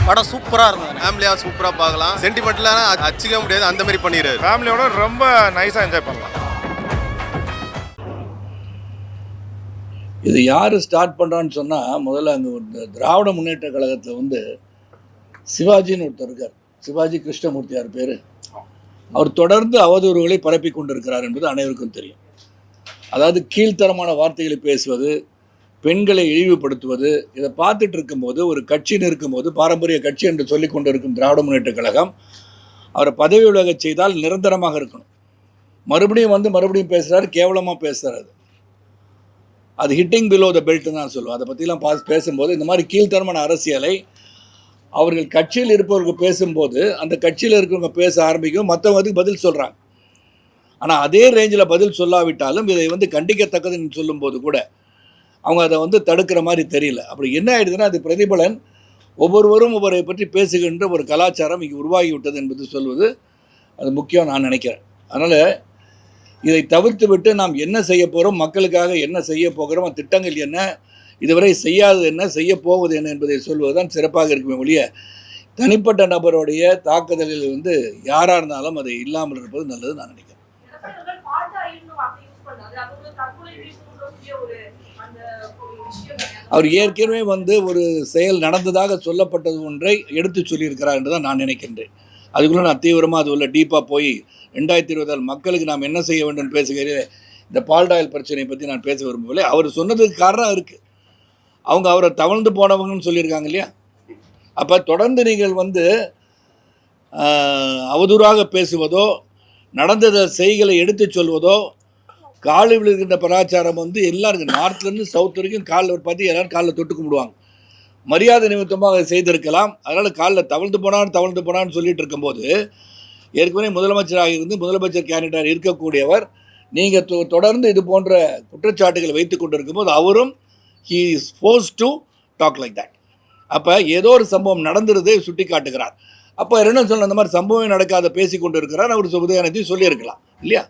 படம் சூப்பராக இருந்தது. ஃபேமிலியாக சூப்பராக பார்க்கலாம். சென்டிமெண்ட்லாம் அச்சிக்க முடியாது, அந்த மாதிரி பண்ணிடுறாரு. ஃபேமிலியோட ரொம்ப நைஸாக என்ஜாய் பண்ணலாம். இது யார் ஸ்டார்ட் பண்ணுறான்னு சொன்னால், முதல்ல அங்கே ஒரு திராவிட முன்னேற்ற கழகத்தில் வந்து சிவாஜின்னு ஒருத்தர் இருக்கார். சிவாஜி கிருஷ்ணமூர்த்தியார் பேர். அவர் தொடர்ந்து அவதூறுகளை பரப்பி கொண்டிருக்கிறார் என்பது அனைவருக்கும் தெரியும். அதாவது கீழ்த்தரமான வார்த்தைகளை பேசுவது, பெண்களை இழிவுபடுத்துவது, இதை பார்த்துட்டு இருக்கும்போது ஒரு கட்சின்னு இருக்கும்போது, பாரம்பரிய கட்சி என்று சொல்லி கொண்டு இருக்கும் திராவிட முன்னேற்ற கழகம் அவரை பதவி விலக செய்தால் நிரந்தரமாக இருக்கணும். மறுபடியும் பேசுகிறாரு, கேவலமாக பேசுகிறாரு. அது ஹிட்டிங் பிலோ த பெல்ட்னு தான் சொல்லுவோம். அதை பற்றிலாம் பேசும்போது இந்த மாதிரி கீழ்த்தரமான அரசியலை அவர்கள் கட்சியில் இருப்பவர்கள் பேசும்போது அந்த கட்சியில் இருக்கிறவங்க பேச ஆரம்பிக்கும், மற்றவங்க அதுக்கு பதில் சொல்கிறாங்க. ஆனால் அதே ரேஞ்சில் பதில் சொல்லாவிட்டாலும் இதை வந்து கண்டிக்கத்தக்கதுன்னு சொல்லும்போது கூட அவங்க அதை வந்து தடுக்கிற மாதிரி தெரியல. அப்படி என்ன ஆயிடுதுன்னா, அது பிரதிபலன் ஒவ்வொருவரும் ஒவ்வொரு பற்றி பேசுகின்ற ஒரு கலாச்சாரம் இங்கே உருவாகி விட்டது என்பது சொல்வது அது முக்கியம் நான் நினைக்கிறேன். அதனால் இதை தவிர்த்து விட்டு நாம் என்ன செய்ய போகிறோம், மக்களுக்காக என்ன செய்ய போகிறோம், திட்டங்கள் என்ன, இதுவரை செய்யாது என்ன, செய்ய போவது என்ன என்பதை சொல்வது தான் சிறப்பாக இருக்குமே ஒழிய தனிப்பட்ட நபருடைய தாக்குதலில் வந்து யாராக இருந்தாலும் அதை இல்லாமல் இருப்பது நல்லது நான் நினைக்கிறேன். அவர் ஏற்கனவே வந்து ஒரு செயல் நடந்ததாக சொல்லப்பட்டது ஒன்றை எடுத்து சொல்லியிருக்கிறார் என்று தான் நான் நினைக்கின்றேன். அதுக்குள்ளே நான் தீவிரமாக அது உள்ள டீப்பாக போய் 2020 மக்களுக்கு நாம் என்ன செய்ய வேண்டும் பேசுகிறேன். இந்த பால்டாயில் பிரச்சனையை பற்றி நான் பேச விரும்பவில்லை. அவர் சொன்னதுக்கு காரணம் இருக்குது. அவங்க அவரை தவழ்ந்து போனவங்கன்னு சொல்லியிருக்காங்க இல்லையா. அப்போ தொடர்ந்து நீங்கள் வந்து அவதூறாக பேசுவதோ, நடந்தத செய்களை எடுத்து சொல்வதோ, காலில் விழுகின்ற பிரச்சாரம் வந்து எல்லாருக்கும் நார்த்லேருந்து சவுத் வரைக்கும் காலில் பார்த்து எல்லோரும் காலில் தொட்டு கும்பிடுவாங்க. மரியாதை நிமித்தமாக அதை செய்திருக்கலாம். அதனால் காலில் தவழ்ந்து போனான்னு சொல்லிட்டு இருக்கும்போது, ஏற்கனவே முதலமைச்சராக இருந்து முதலமைச்சர் கேண்டிடேட் இருக்கக்கூடியவர் நீங்கள் தொடர்ந்து இது போன்ற குற்றச்சாட்டுகளை வைத்து கொண்டு இருக்கும்போது அவரும் he is force to talk like that. அப்போ ஏதோ ஒரு சம்பவம் நடந்துருதை சுட்டி காட்டுகிறார். அப்போ என்ன சொல்ல, அந்த மாதிரி சம்பவம் நடக்காத பேசி கொண்டு இருக்கிறார். அவர் உதயநிதி சொல்லியிருக்கலாம் இல்லையா.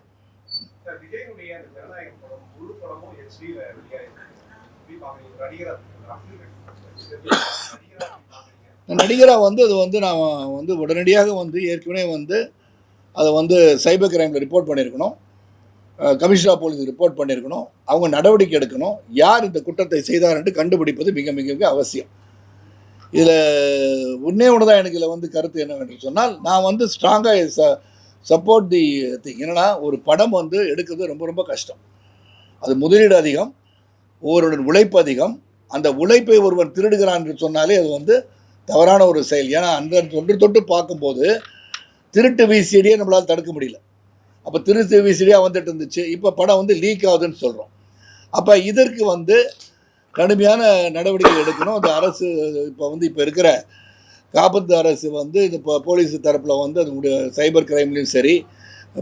நடிகராக வந்து அது வந்து நான் வந்து உடனடியாக வந்து ஏற்கனவே வந்து அதை வந்து சைபர் கிரைமில் ரிப்போர்ட் பண்ணியிருக்கணும், கமிஷனர் ஆஃப் போலீஸ் ரிப்போர்ட் பண்ணியிருக்கணும். அவங்க நடவடிக்கை எடுக்கணும். யார் இந்த குற்றத்தை செய்தார் என்று கண்டுபிடிப்பது மிக மிக மிக அவசியம். இதில் ஒன்று தான் எனக்கு இதில் வந்து கருத்து என்னவென்று சொன்னால், நான் வந்து ஸ்ட்ராங்காக சப்போர்ட் தி திங். என்னென்னா, ஒரு படம் வந்து எடுக்கிறது ரொம்ப ரொம்ப கஷ்டம். அது முதலீடு அதிகம், ஒருவருடன் உழைப்பு அதிகம். அந்த உழைப்பை ஒருவன் திருடுகிறான் என்று சொன்னாலே அது வந்து தவறான ஒரு செயல். ஏன்னா அந்த தொட்டு பார்க்கும்போது திருட்டு விசிடியே நம்மளால் தடுக்க முடியல. அப்போ திருட்டு விசிடியாக வந்துட்டு இருந்துச்சு. இப்போ படம் வந்து லீக் ஆகுதுன்னு சொல்கிறோம். அப்போ இதற்கு வந்து கடுமையான நடவடிக்கை எடுக்கணும். அந்த அரசு இப்போ இருக்கிற காபத்து அரசு வந்து இது போலீஸ் தரப்பில் வந்து அதனுடைய சைபர் கிரைம்லையும் சரி,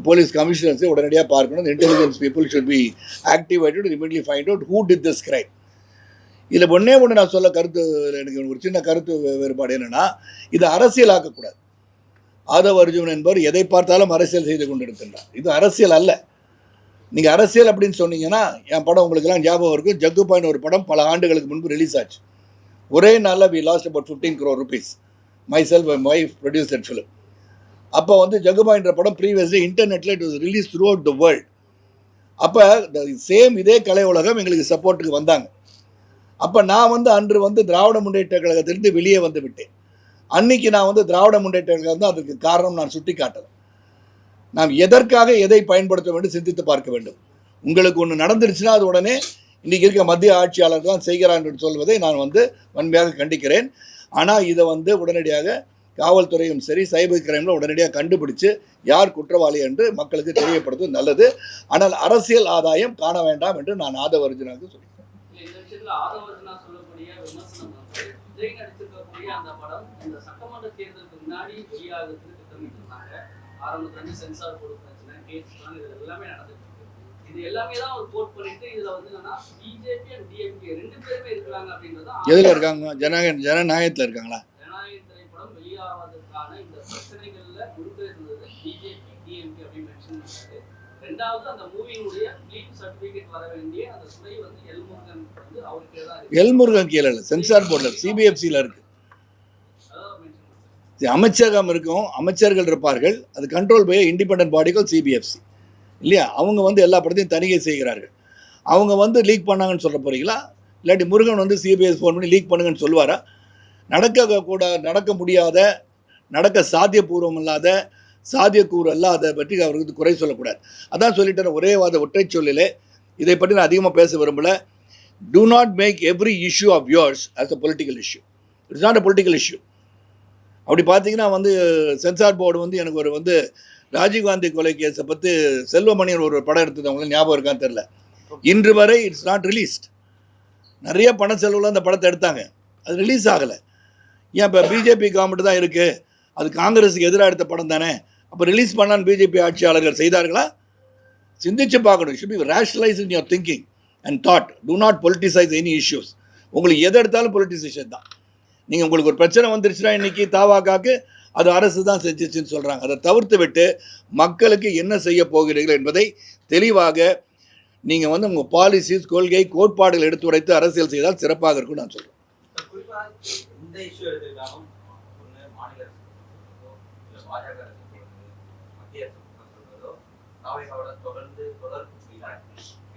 போலீஸ் கமிஷனர்ஸை உடனடியாக பார்க்கணும். Intelligence people should be activated, immediately find out who did this crime. இதில் ஒன்று நான் சொல்ல கருத்து, எனக்கு ஒரு சின்ன கருத்து வேறுபாடு என்னென்னா, இது அரசியலாக்கக்கூடாது. ஆதவ் அர்ஜுன் என்பவர் எதை பார்த்தாலும் அரசியல் செய்து கொண்டு இருக்கின்றார். இது அரசியல் அல்ல. நீங்கள் அரசியல் அப்படின்னு சொன்னீங்கன்னா, என் படம் உங்களுக்கெல்லாம் ஞாபகம் இருக்கும். ஜக்கு பாயிண்ட் ஒரு படம் பல ஆண்டுகளுக்கு முன்பு ரிலீஸ் ஆச்சு. ஒரே நாளில் we lost about 15 crore rupees. Myself my wife produce that film. அப்போ வந்து ஜக்கு பாயிண்ட்ற படம் ப்ரீவியஸ்லி இன்டர்நெட்டில் it was release throughout the world. அப்போ சேம் இதே கலை உலகம் எங்களுக்கு சப்போர்ட்டுக்கு வந்தாங்க. அப்போ நான் வந்து அன்று வந்து திராவிட முன்னேற்ற கழகத்திலிருந்து வெளியே வந்து விட்டேன். அன்னைக்கு நான் வந்து திராவிட முன்னேற்ற கழகம் தான் அதுக்கு காரணம் நான் சுட்டி காட்டலை. நாம் எதற்காக எதை பயன்படுத்த வேண்டும் சிந்தித்து பார்க்க வேண்டும். உங்களுக்கு ஒன்று நடந்துருச்சுன்னா அது உடனே இன்றைக்கி இருக்க மத்திய ஆட்சியாளர் தான் செய்கிறார் என்று சொல்வதை நான் வந்து வன்மையாக கண்டிக்கிறேன். ஆனால் இதை வந்து உடனடியாக காவல்துறையும் சரி, சைபர் கிரைமில் உடனடியாக கண்டுபிடிச்சு யார் குற்றவாளி என்று மக்களுக்கு தெரியப்படுத்துவது நல்லது. ஆனால் அரசியல் ஆதாயம் காண வேண்டாம் என்று நான் ஆதவ அர்ஜுனாக சொல்கிறேன். எதில் இருக்காங்க? ஜனநாயகத்தில் இருக்காங்களா? எல்முருகன் கீழே இல்லை, சென்சார் போர்டில் சிபிஎஃப்சியில் இருக்குது. அமைச்சகம் இருக்கும், அமைச்சர்கள் இருப்பார்கள், அது கண்ட்ரோல் பை இண்டிபெண்டன்ட் பாடிகள் சிபிஎஃப்சி இல்லையா? அவங்க வந்து எல்லா படத்தையும் தணிக்கை செய்கிறார்கள். அவங்க வந்து லீக் பண்ணாங்கன்னு சொல்ல போகிறீங்களா? இல்லாட்டி முருகன் வந்து சிபிஎஸ் ஃபோன் பண்ணி லீக் பண்ணுங்கன்னு சொல்லுவாரா? நடக்க முடியாத, நடக்க சாத்தியபூர்வம் இல்லாத, சாத்தியக்கூறு அல்லாத பற்றி அவருக்கு குறை சொல்லக்கூடாது. அதான் சொல்லிட்டேன், ஒரே ஒற்றை சொல்லிலே இதை பற்றி நான் அதிகமாக பேச விரும்பல. do not make every issue of yours as a political issue. It's not a political issue. அப்படி பார்த்தீங்கன்னா வந்து சென்சார் போர்டு வந்து எனக்கு ஒரு வந்து ராஜீவ்காந்தி கொலை கேஸை பற்றி செல்வமணியன் ஒரு படம் எடுத்தது அவங்களுக்கு ஞாபகம் இருக்கான்னு தெரில. இன்று வரை இட்ஸ் நாட் ரிலீஸ்ட். நிறைய பண செலவில் அந்த படத்தை எடுத்தாங்க, அது ரிலீஸ் ஆகலை. ஏன் இப்போ பிஜேபி கவர்மெண்ட் தான் இருக்குது, அது காங்கிரஸுக்கு எதிராக எடுத்த படம் தானே, அப்போ ரிலீஸ் பண்ணான்னு பிஜேபி ஆட்சியாளர்கள் செய்தார்களா? சிந்திச்சு பார்க்கணும். Should be rationalise in your thinking and thought. Do not politicise any issues. உங்களுக்கு எதை எடுத்தாலும் பொலிட்டிசேஷன் தான். நீங்கள் உங்களுக்கு ஒரு பிரச்சனை வந்துருச்சுன்னா இன்றைக்கி தாவாக்காக்கு அது அரசு தான் செஞ்சிச்சுன்னு சொல்கிறாங்க. அதை தவிர்த்து விட்டு மக்களுக்கு என்ன செய்ய போகிறீர்கள் என்பதை தெளிவாக நீங்கள் வந்து உங்கள் பாலிசிஸ், கொள்கை, கோட்பாடுகள் எடுத்து உரைத்து அரசியல் செய்தால் சிறப்பாக இருக்கும்னு நான் சொல்கிறேன்.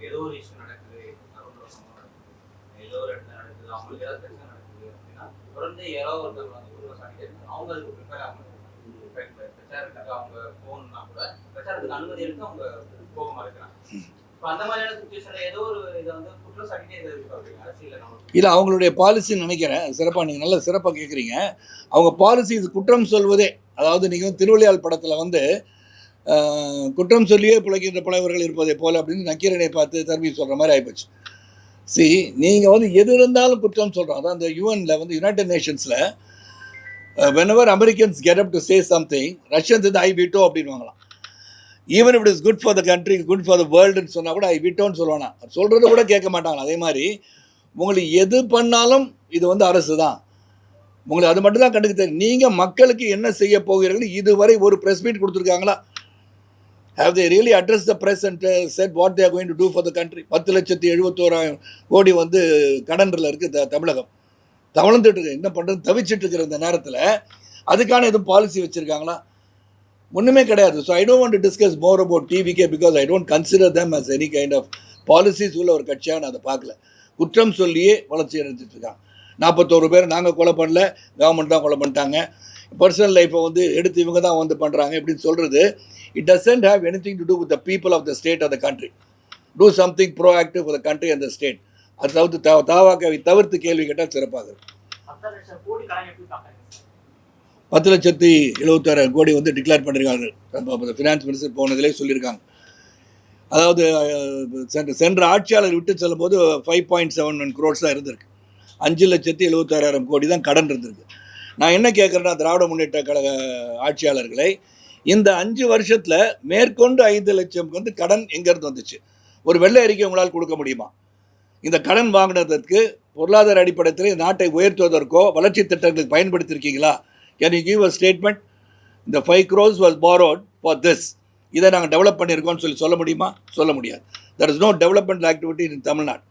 ஏதோ ஒரு இஷ்யூ நடக்குது, ஏதோ ஒரு இடத்துல நடக்குது, அவங்களுக்கு ஏதாவது பிரச்சனை நடக்குது அப்படின்னா தொடர்ந்து யாராவது ஒருத்தவங்க வந்து குடும்பம் சாட்டிட்டு அவங்க அதுக்கு ப்ரிப்பேர் ஆகணும். பிரச்சாரத்துக்கு அவங்க போகணும்னா கூட பிரச்சாரத்துக்கு அனுமதி எடுத்து அவங்க போக மறுக்கிறாங்க. இப்போ அந்த மாதிரியான சுச்சுவேஷன்ல ஏதோ ஒரு இதை வந்து குற்றம் சாட்டிட்டே இருக்கு அரசியல். இல்லை, அவங்களுடைய பாலிசின்னு நினைக்கிறேன். சிறப்பாக நீங்கள் நல்ல சிறப்பாக கேட்குறீங்க. அவங்க பாலிசி இது குற்றம் சொல்வதே. அதாவது நீங்கள் திருவிளையாள் படத்தில் வந்து குற்றம் சொல்லியே பிழைக்கின்ற பழையவர்கள் இருப்பதை போல அப்படின்னு நக்கீரனை பார்த்து தர்மி சொல்கிற மாதிரி ஆகிப்போச்சு. நீங்கள் வந்து எது இருந்தாலும் குற்றம் சொல்கிறோம். அதான் அந்த யூஎனில் வந்து யுனைடெட் நேஷன்ஸில் whenever Americans get up to say something, Russians வந்து ஐ விட்டோ அப்படின்வாங்களாம். Even it is good for the country, good for the வேர்ல்டுன்னு சொன்னால் கூட ஐ விட்டோன்னு சொல்லுவானா, சொல்கிறது கூட கேட்க மாட்டாங்களா. அதே மாதிரி உங்களுக்கு எது பண்ணாலும் இது வந்து அரசு தான், உங்களுக்கு அது மட்டும் தான் கண்டுக்க தெரியும். நீங்கள் மக்களுக்கு என்ன செய்ய போகிறீர்கள், இதுவரை ஒரு ப்ரெஸ் மீட் கொடுத்துருக்காங்களா? Have they really addressed the press and said what they are going to do for the country? 10,71,000 கோடி வந்து கடனில் இருக்குது தமிழகம். தவழ்ந்துட்டு இருக்கு, என்ன பண்ணுறது தவிச்சிட்டு இருக்கிற இந்த நேரத்தில் அதுக்கான எதுவும் பாலிசி வச்சுருக்காங்களா? ஒன்றுமே கிடையாது. So I don't want to discuss more about TVK because I don't consider them as any kind of policies உள்ள ஒரு கட்சியாக நான் அதை பார்க்கல. குற்றம் சொல்லியே வளர்ச்சி அடைஞ்சிட்டு இருக்காங்க. 41 பேர் நாங்கள் கொலை பண்ணல, கவர்மெண்ட் தான் கொலை பண்ணிட்டாங்க, பர்சனல் லைஃப்பை வந்து எடுத்து இவங்க தான் வந்து பண்ணுறாங்க இப்படின்னு சொல்கிறது, it doesn't have anything to do with the people of the state or the country. Do something proactive for the country and the state. அது தாவாக்காவை தவிர்த்து கேள்வி கேட்டால் சிறப்பாக இருக்கும். 10,76,000 கோடி வந்து டிக்ளேர் பண்ணியிருக்காங்க. ஃபினான்ஸ் மினிஸ்டர் போனதிலே சொல்லியிருக்காங்க. அதாவது சென்ற ஆட்சியாளர் விட்டு செல்லும் போது 5.71 crores தான் இருந்திருக்கு. 5,76,000 கோடி தான் கடன் இருந்திருக்கு. நான் என்ன கேட்குறேன்னா, திராவிட முன்னேற்ற கழக ஆட்சியாளர்களை, இந்த 5 வருஷத்தில் மேற்கொண்டு 5 லட்சம் வந்து கடன் எங்கேருந்து வந்துச்சு? ஒரு வெள்ளை அறிக்கை உங்களால் கொடுக்க முடியுமா? இந்த கடன் வாங்கினதற்கு பொருளாதார அடிப்படையில் நாட்டை உயர்த்துவதற்கோ வளர்ச்சி திட்டங்களுக்கு பயன்படுத்தியிருக்கீங்களா? Can you give a statement? இந்த 5 crores was borrowed for this, இதை நாங்கள் டெவலப் பண்ணியிருக்கோம்னு சொல்ல முடியுமா? சொல்ல முடியாது. there is no development activity in Tamil Nadu.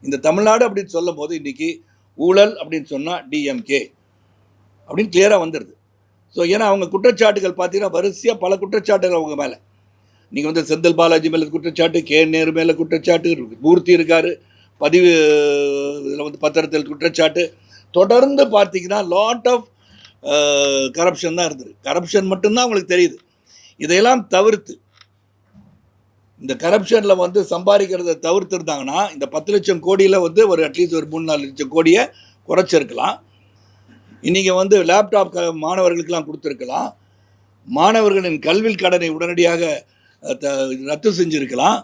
இந்த தமிழ்நாடு அப்படின்னு சொல்லும் போது இன்றைக்கி ஊழல் அப்படின்னு சொன்னால் டிஎம்கே அப்படின்னு கிளியராக வந்துடுது. ஸோ ஏன்னா அவங்க குற்றச்சாட்டுகள் பார்த்தீங்கன்னா வரிசையாக பல குற்றச்சாட்டுகள் அவங்க மேலே. நீங்கள் வந்து செந்தில் பாலாஜி மேலே குற்றச்சாட்டு, கே நேரு மேலே குற்றச்சாட்டு, மூர்த்தி இருக்கார், பதிவு இதில் வந்து பத்திரத்தில் குற்றச்சாட்டு, தொடர்ந்து பார்த்தீங்கன்னா லாட் ஆஃப் கரப்ஷன் தான் இருந்தது. கரப்ஷன் மட்டும்தான் அவங்களுக்கு தெரியுது. இதையெல்லாம் தவிர்த்து இந்த கரப்ஷனில் வந்து சம்பாதிக்கிறத தவிர்த்துருந்தாங்கன்னா இந்த 10 லட்சம் கோடியில் வந்து ஒரு அட்லீஸ்ட் ஒரு 3-4 லட்சம் கோடியை குறைச்சிருக்கலாம். இன்றைக்கி வந்து லேப்டாப் மாணவர்களுக்கெல்லாம் கொடுத்துருக்கலாம். மாணவர்களின் கல்வி கடனை உடனடியாக ரத்து செஞ்சுருக்கலாம்.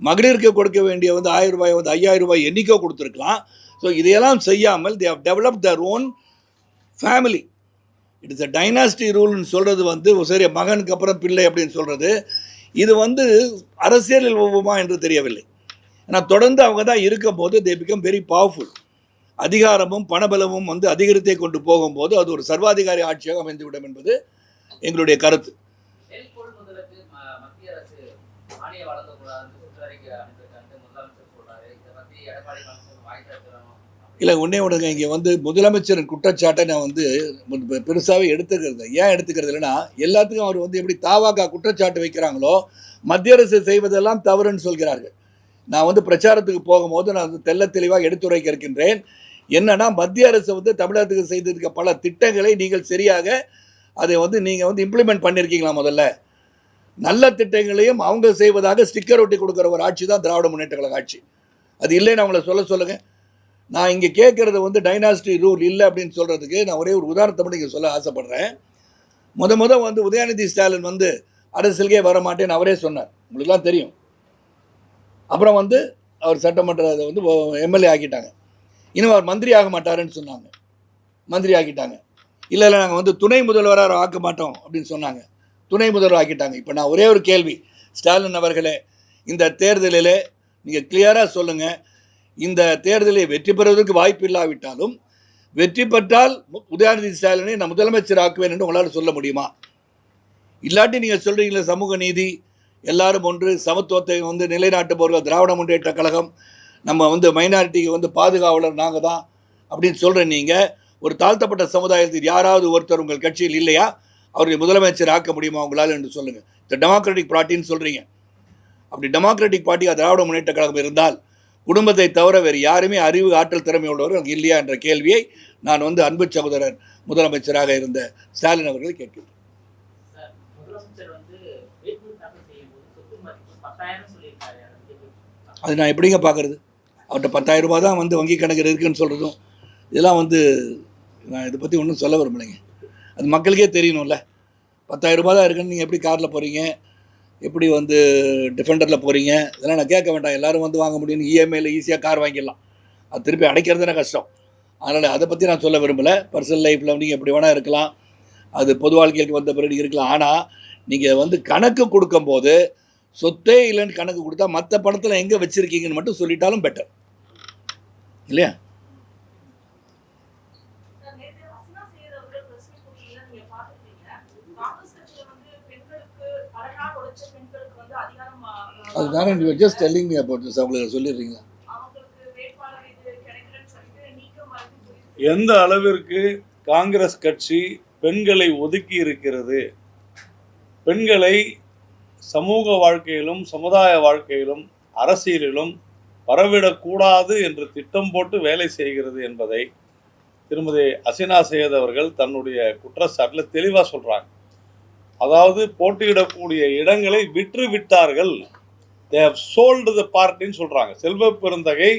மகளிருக்கு கொடுக்க வேண்டிய வந்து 1000 ரூபாய் வந்து 5000 ரூபாய் என்றைக்கோ கொடுத்துருக்கலாம். ஸோ இதையெல்லாம் செய்யாமல் they have developed their own family. It is a dynasty ரூல்னு சொல்கிறது வந்து சரி, மகனுக்கு அப்புறம் பிள்ளை அப்படின்னு சொல்கிறது, இது வந்து அரசியலில் ஒவ்வொருமா என்று தெரியவில்லை. ஏன்னா தொடர்ந்து அவங்க தான் இருக்கும் போது they become very powerful. அதிகாரமும் பணபலமும் வந்து அதிகரித்தே கொண்டு போகும்போது அது ஒரு சர்வாதிகாரி ஆட்சியாக அமைந்துவிடும் என்பது எங்களுடைய கருத்து. இல்லை உடனே விடுங்க, இங்கே வந்து முதலமைச்சரின் குற்றச்சாட்டை நான் வந்து பெருசாகவே எடுத்துக்கிறது. ஏன் எடுத்துக்கிறது இல்லைன்னா, எல்லாத்துக்கும் அவர் வந்து எப்படி தாவாக்கா குற்றச்சாட்டு வைக்கிறாங்களோ மத்திய அரசு செய்வதெல்லாம் தவறுன்னு சொல்கிறார்கள். நான் வந்து பிரச்சாரத்துக்கு போகும்போது நான் வந்து தெள்ள தெளிவாக எடுத்துரைக்க இருக்கின்றேன். என்னன்னா, மத்திய அரசு வந்து தமிழகத்துக்கு செய்திருக்க பல திட்டங்களை நீங்கள் சரியாக அதை வந்து நீங்கள் வந்து இம்ப்ளிமெண்ட் பண்ணியிருக்கீங்களா? முதல்ல நல்ல திட்டங்களையும் அவங்க செய்வதாக ஸ்டிக்கர் ஒட்டி கொடுக்குற ஒரு ஆட்சி தான் திராவிட முன்னேற்ற கழக ஆட்சி. அது இல்லைன்னு அவங்கள சொல்லுங்கள். நான் இங்கே கேட்குறது வந்து டைனாஸ்டி ரூல் இல்லை அப்படின்னு சொல்கிறதுக்கு நான் ஒரே ஒரு உதாரணத்தை மட்டும் இங்கே சொல்ல ஆசைப்பட்றேன். முத வந்து உதயநிதி ஸ்டாலின் வந்து அரசியலுக்கே வர மாட்டேன்னு அவரே சொன்னார், உங்களுக்குலாம் தெரியும். அப்புறம் வந்து அவர் சட்டமன்ற வந்து எம்எல்ஏ ஆக்கிட்டாங்க. இன்னும் அவர் மந்திரி ஆக மாட்டாருன்னு சொன்னாங்க, மந்திரி ஆக்கிட்டாங்க. இல்லை நாங்கள் வந்து துணை முதல்வராக ஆக்க மாட்டோம் அப்படின்னு சொன்னாங்க, துணை முதல்வர் ஆக்கிட்டாங்க. இப்போ நான் ஒரே ஒரு கேள்வி, ஸ்டாலின் அவர்களே, இந்த தேர்தலில் நீங்கள் கிளியராக சொல்லுங்கள், இந்த தேர்தலை வெற்றி பெறுவதற்கு வாய்ப்பு இல்லாவிட்டாலும் வெற்றி பெற்றால் உதயநிதி ஸ்டாலினை நான் முதலமைச்சர் ஆக்குவேன் என்று உங்களால் சொல்ல முடியுமா? இல்லாட்டி நீங்கள் சொல்கிறீங்களே சமூக நீதி, எல்லாரும் ஒன்று, சமத்துவத்தை வந்து நிலைநாட்டுபவர்கள் திராவிட முன்னேற்ற கழகம், நம்ம வந்து மைனாரிட்டிக்கு வந்து பாதுகாவலர் நாங்கள் தான் அப்படின்னு சொல்கிற நீங்கள் ஒரு தாழ்த்தப்பட்ட சமுதாயத்தில் யாராவது ஒருத்தர் உங்கள் கட்சியில் இல்லையா? அவரை முதலமைச்சர் ஆக்க முடியுமா உங்களால் என்று சொல்லுங்கள். இந்த டெமோக்ராட்டிக் பார்ட்டின்னு சொல்கிறீங்க. அப்படி டெமோக்ராட்டிக் பார்ட்டியாக திராவிட முன்னேற்ற கழகம் இருந்தால் குடும்பத்தை தவிர வேறு யாருமே அறிவு ஆற்றல் திறமை உள்ளவர் அங்கே இல்லையா என்ற கேள்வியை நான் வந்து அன்பு சகோதரர் முதலமைச்சராக இருந்த ஸ்டாலின் அவர்களை கேட்கிறேன். அது நான் எப்படிங்க பார்க்குறது? அவர்கிட்ட 10,000 ரூபா தான் வந்து வங்கி கணக்கு இருக்குதுன்னு சொல்கிறதும் இதெல்லாம் வந்து நான் இதை பற்றி ஒன்றும் சொல்ல விரும்பலைங்க. அது மக்களுக்கே தெரியணும்ல. 10,000 ரூபா தான் இருக்குன்னு நீங்கள் எப்படி காரில் போகிறீங்க, எப்படி வந்து டிஃபெண்டரில் போகிறீங்க, இதெல்லாம் நான் கேட்க வேண்டாம். எல்லோரும் வந்து வாங்க முடியும்னு இஎம்ஐயில் ஈஸியாக கார் வாங்கிடலாம். அது திருப்பி அடைக்கிறதுனா கஷ்டம். அதனால் அதை பற்றி நான் சொல்ல விரும்பலை. பர்சனல் லைஃப்பில் நீங்கள் எப்படி வேணால் இருக்கலாம், அது பொது வாழ்க்கைக்கு வந்த பிறகு இருக்கலாம். ஆனால் நீங்கள் வந்து கணக்கு கொடுக்கும்போது சொத்தே இல்லைன்னு கணக்கு கொடுத்தா மற்ற பணத்தில் எங்கே வச்சுருக்கீங்கன்னு மட்டும் சொல்லிட்டாலும் பெட்டர் இல்லையா? அதுதானே நீங்கள் just telling me about this. அவங்களுக்கு சொல்லிடுறீங்க எந்த அளவிற்கு காங்கிரஸ் கட்சி பெண்களை ஒதுக்கி இருக்கிறது, பெண்களை சமூக வாழ்க்கையிலும் சமுதாய வாழ்க்கையிலும் அரசியலிலும் வரவிடக்கூடாது என்று திட்டம் போட்டு வேலை செய்கிறது என்பதை திருமதி அசினா சையத் அவர்கள் தன்னுடைய குற்றச்சாட்டில் தெளிவாக சொல்கிறாங்க. அதாவது போட்டியிடக்கூடிய இடங்களை விற்று விட்டார்கள், they have sold the partyன்னு சொல்கிறாங்க. செல்வ பெருந்தகை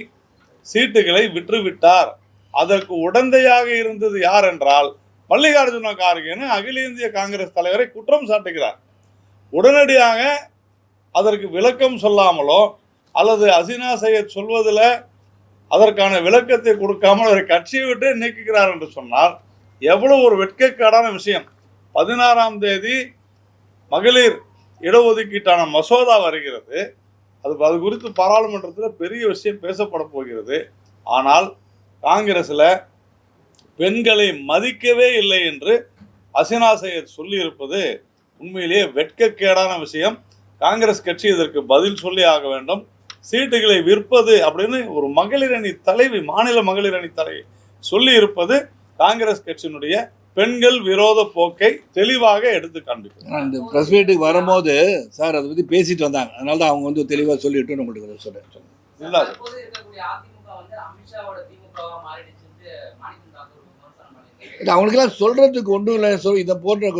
சீட்டுகளை விற்று விட்டார். அதற்கு உடந்தையாக இருந்தது யார் என்றால் மல்லிகார்ஜுன கார்கேன்னு அகில இந்திய காங்கிரஸ் தலைவரை குற்றம் சாட்டுகிறார். உடனடியாக அதற்கு விளக்கம் சொல்லாமலோ அல்லது அசினா சையத் சொல்வதில் அதற்கான விளக்கத்தை கொடுக்காமல் அவரை கட்சியை விட்டு நீக்குகிறார் என்று சொன்னால் எவ்வளோ ஒரு வெட்கக்கேடான விஷயம். 16ஆம் தேதி மகளிர் இடஒதுக்கீட்டான மசோதா வருகிறது. அது குறித்து பாராளுமன்றத்தில் பெரிய விஷயம் பேசப்பட போகிறது. ஆனால் காங்கிரஸில் பெண்களை மதிக்கவே இல்லை என்று அசினா சையத் சொல்லியிருப்பது உண்மையிலேயே வெட்கக்கேடான விஷயம். காங்கிரஸ் கட்சி இதற்கு பதில் சொல்லி ஆக வேண்டும். சீட்டுகளை விற்பது அப்படின்னு ஒரு மகளிர் அணி தலைவி, மாநில மகளிர் அணி தலைவி சொல்லி இருப்பது காங்கிரஸ் கட்சியினுடைய பெண்கள் விரோத போக்கை தெளிவாக எடுத்து காண்பிக்கும். அந்த ப்ரெஸ் மீட்டுக்கு வரும்போது சார் அதை பற்றி பேசிட்டு வந்தாங்க. அதனால தான் அவங்க வந்து தெளிவாக சொல்லிட்டு உங்களுக்கு சொல்கிறேன். அவங்களுக்கெல்லாம் சொல்கிறதுக்கு ஒன்றும் இல்லை. இதை போன்ற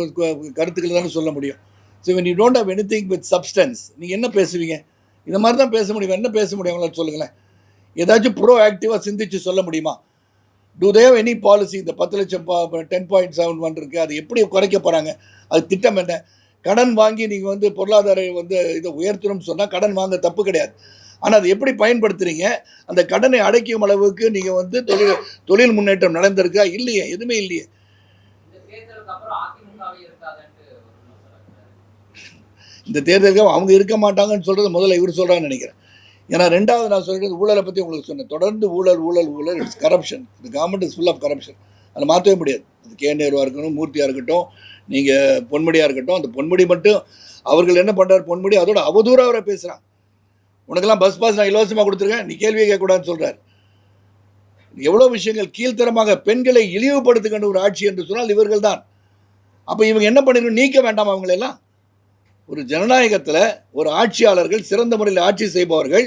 கருத்துக்கள் தானே சொல்ல முடியும். So when you don't have anything with substance, நீங்கள் என்ன பேசுவீங்க? இந்த மாதிரி தான் பேச முடியும். என்ன பேச முடியும் அவங்களால சொல்லுங்களேன். ஏதாச்சும் ப்ரோ ஆக்டிவாக சிந்திச்சு சொல்ல முடியுமா? Do they have any policy? இந்த 10 லட்சம் 10.71 இருக்குது, அது எப்படி குறைக்க போகிறாங்க? அது திட்டம் என்ன? கடன் வாங்கி நீங்கள் வந்து பொருளாதார வந்து இதை உயர்த்தணும்னு சொன்னால் கடன் வாங்க தப்பு கிடையாது. ஆனால் அதை எப்படி பயன்படுத்துகிறீங்க? அந்த கடனை அடைக்கும் அளவுக்கு நீங்கள் வந்து தொழில் முன்னேற்றம் நடந்திருக்கா? இல்லையே, எதுவுமே இல்லையே. இந்த தேர்தலுக்கு அவங்க இருக்க மாட்டாங்கன்னு சொல்கிறது முதல்ல இவர் சொல்கிறான்னு நினைக்கிறேன். ஏன்னா ரெண்டாவது நான் சொல்கிறது ஊழலை பற்றி உங்களுக்கு சொன்னேன். தொடர்ந்து ஊழல் ஊழல் ஊழல், இட்ஸ் கரப்ஷன். இந்த government is full of corruption. அதை மாற்றவே முடியாது. அது கே நேருவாக இருக்கட்டும், மூர்த்தியாக இருக்கட்டும், நீங்கள் பொன்முடியாக இருக்கட்டும். அந்த பொன்முடி மட்டும் அவர்கள் என்ன பண்ணுறாரு, பொன்முடி அதோட அவதூறாக அவரை பேசுகிறான். உனக்கெல்லாம் பஸ் பாஸ் நான் இலவசமாக கொடுத்துருக்கேன், நீ கேள்வியை கேட்கக்கூடாதுன்னு சொல்கிறார். எவ்வளோ விஷயங்கள் கீழ்த்தரமாக பெண்களை இழிவுபடுத்துகின்ற ஒரு ஆட்சி என்று சொன்னால் இவர்கள் தான். அப்போ இவங்க என்ன பண்ணிடணும், நீக்க வேண்டாம் அவங்களெல்லாம்? ஒரு ஜனநாயகத்தில் ஒரு ஆட்சியாளர்கள், சிறந்த முறையில் ஆட்சி செய்பவர்கள்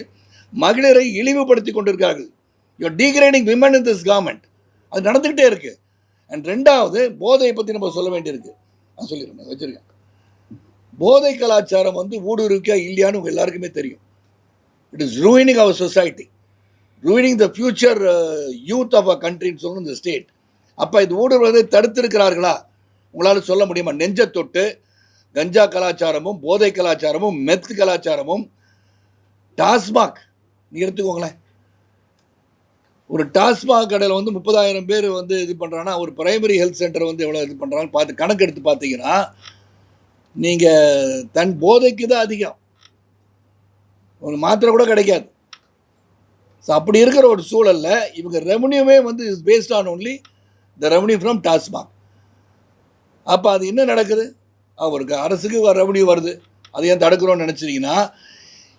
மகளிரை இழிவுபடுத்தி கொண்டிருக்கார்கள். You degrading women in this government. அது நடந்துக்கிட்டே இருக்கு. அண்ட் ரெண்டாவது, போதையை பற்றி நம்ம சொல்ல வேண்டியிருக்கு. நான் சொல்லிடுறேன், வச்சுருக்கேன். போதை கலாச்சாரம் வந்து ஊடுருக்கா இல்லையான்னு உங்கள் எல்லாருக்குமே தெரியும். It is ruining our society, ruining the future youth of a கண்ட்ரின்னு சொல்லணும் இந்த ஸ்டேட். அப்போ இது ஊடுருவதை தடுத்திருக்கிறார்களா உங்களால் சொல்ல முடியுமா? நெஞ்ச தொட்டு கஞ்சா கலாச்சாரமும் போதை கலாச்சாரமும் மெத் கலாச்சாரமும் டாஸ்மாக் நீ எடுத்துக்கோங்களேன். ஒரு டாஸ்மாக் கடையில் வந்து 30,000 பேர் வந்து இது பண்ணுறாங்கன்னா ஒரு பிரைமரி ஹெல்த் சென்டர் வந்து எவ்வளோ இது பண்ணுறாங்கன்னு பார்த்து கணக்கு எடுத்து பார்த்தீங்கன்னா நீங்கள் தன் போதைக்கு தான் அதிகம், உங்களுக்கு மாத்திரை கூட கிடைக்காது. ஸோ அப்படி இருக்கிற ஒரு சூழலில் இவங்க ரெவன்யூவே வந்து is based on only the revenue from TASMAC. அப்போ அது என்ன நடக்குது? அவருக்கு அரசுக்கு ரெவன்யூ வருது, அதை ஏன் தடுக்கிறோன்னு நினச்சிட்டிங்கன்னா